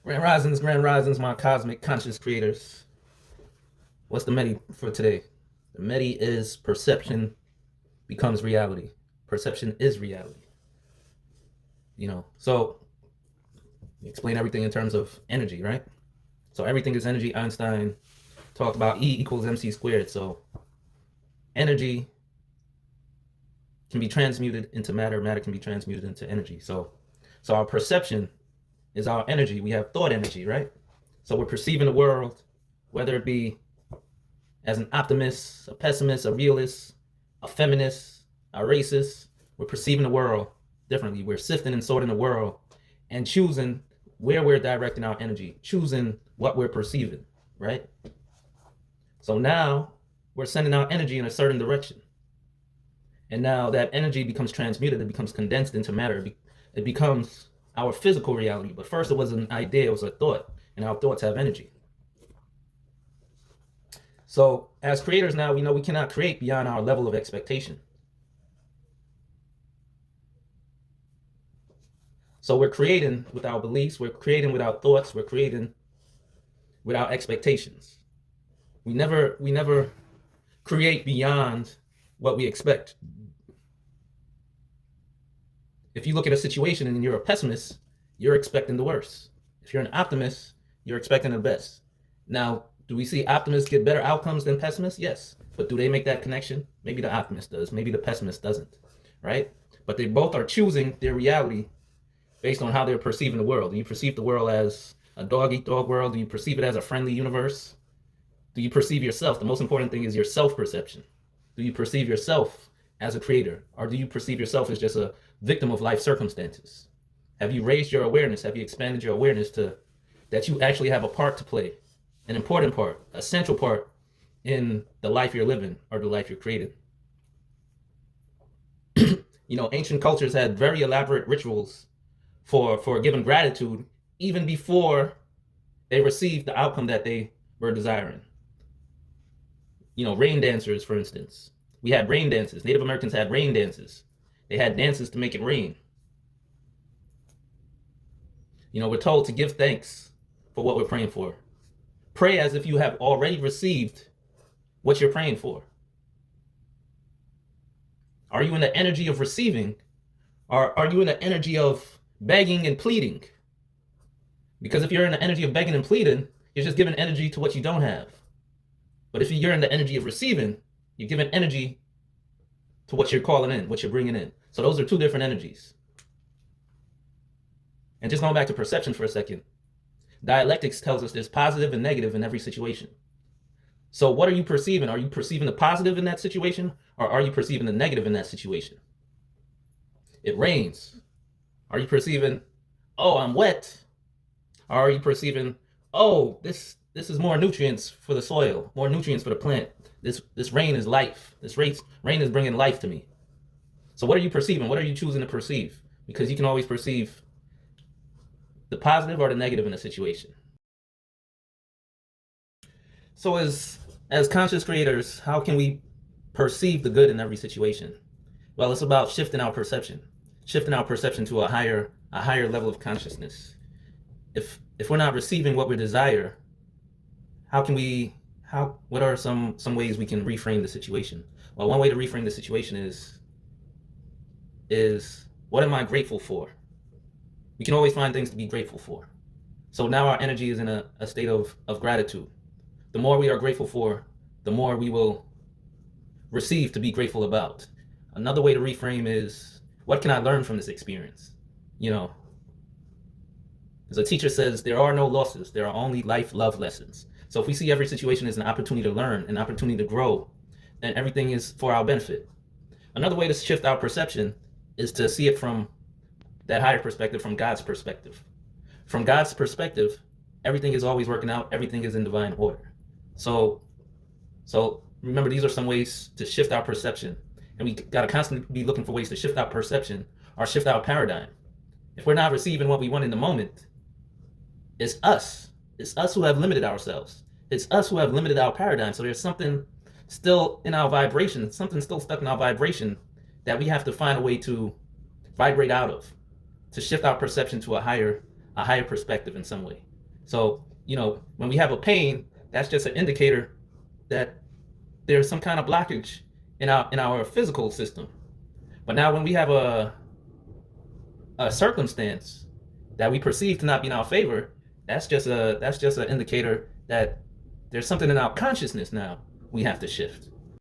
Grand risings, my cosmic conscious creators. What's the Medi for today? The Medi is perception becomes reality. Perception is reality. So explain everything in terms of energy, right? So everything is energy. Einstein talked about E equals MC squared. So energy can be transmuted into matter. Matter can be transmuted into energy. So our perception is our energy. We have thought energy, right? So we're perceiving the world, whether it be as an optimist, a pessimist, a realist, a feminist, a racist. We're perceiving the world differently. We're sifting and sorting the world and choosing where we're directing our energy, choosing what we're perceiving, right? So now we're sending our energy in a certain direction. And now that energy becomes transmuted, it becomes condensed into matter. It becomes our physical reality. But first it was an idea, it was a thought, and our thoughts have energy. So as creators now, we know we cannot create beyond our level of expectation. So we're creating with our beliefs, we're creating with our thoughts, we're creating with our expectations. We never create beyond what we expect. If you look at a situation and you're a pessimist, you're expecting the worst. If you're an optimist, you're expecting the best. Now, do we see optimists get better outcomes than pessimists? Yes. But do they make that connection? Maybe the optimist does. Maybe the pessimist doesn't, right? But they both are choosing their reality based on how they're perceiving the world. Do you perceive the world as a dog-eat-dog world? Do you perceive it as a friendly universe? Do you perceive yourself? The most important thing is your self-perception. Do you perceive yourself as a creator? Or do you perceive yourself as just a victim of life circumstances? Have you raised your awareness? Have you expanded your awareness to that you actually have a part to play, an important part, a central part in the life you're living or the life you're creating? Ancient cultures had very elaborate rituals for giving gratitude even before they received the outcome that they were desiring. Rain dancers, for instance. We had rain dances. Native Americans had rain dances. They had dances to make it rain. We're told to give thanks for what we're praying for. Pray as if you have already received what you're praying for. Are you in the energy of receiving? Or are you in the energy of begging and pleading? Because if you're in the energy of begging and pleading, you're just giving energy to what you don't have. But if you're in the energy of receiving, you're giving energy to what you're calling in, what you're bringing in. So those are two different energies. And just going back to perception for a second, dialectics tells us there's positive and negative in every situation. So what are you perceiving? Are you perceiving the positive in that situation, or are you perceiving the negative in that situation? It rains. Are you perceiving, oh, I'm wet? Or are you perceiving, oh, this is more nutrients for the soil, more nutrients for the plant. This rain is life. This rain is bringing life to me. So what are you perceiving? What are you choosing to perceive? Because you can always perceive the positive or the negative in a situation. So as conscious creators, how can we perceive the good in every situation? Well, it's about shifting our perception to a higher level of consciousness. If we're not receiving what we desire, what are some ways we can reframe the situation? Well, one way to reframe the situation is what am I grateful for? We can always find things to be grateful for. So now our energy is in a state of gratitude. The more we are grateful for, the more we will receive to be grateful about. Another way to reframe is, what can I learn from this experience? As a teacher says, there are no losses, there are only life love lessons. So if we see every situation as an opportunity to learn, an opportunity to grow, then everything is for our benefit. Another way to shift our perception is to see it from that higher perspective, from God's perspective. From God's perspective, everything is always working out, everything is in divine order. So remember, these are some ways to shift our perception. And we gotta constantly be looking for ways to shift our perception or shift our paradigm. If we're not receiving what we want in the moment, it's us. It's us who have limited ourselves. It's us who have limited our paradigm. So there's something still in our vibration, something still stuck in our vibration that we have to find a way to vibrate out of, to shift our perception to a higher perspective in some way. So, when we have a pain, that's just an indicator that there's some kind of blockage in our physical system. But now when we have a circumstance that we perceive to not be in our favor, that's just an indicator that there's something in our consciousness now we have to shift.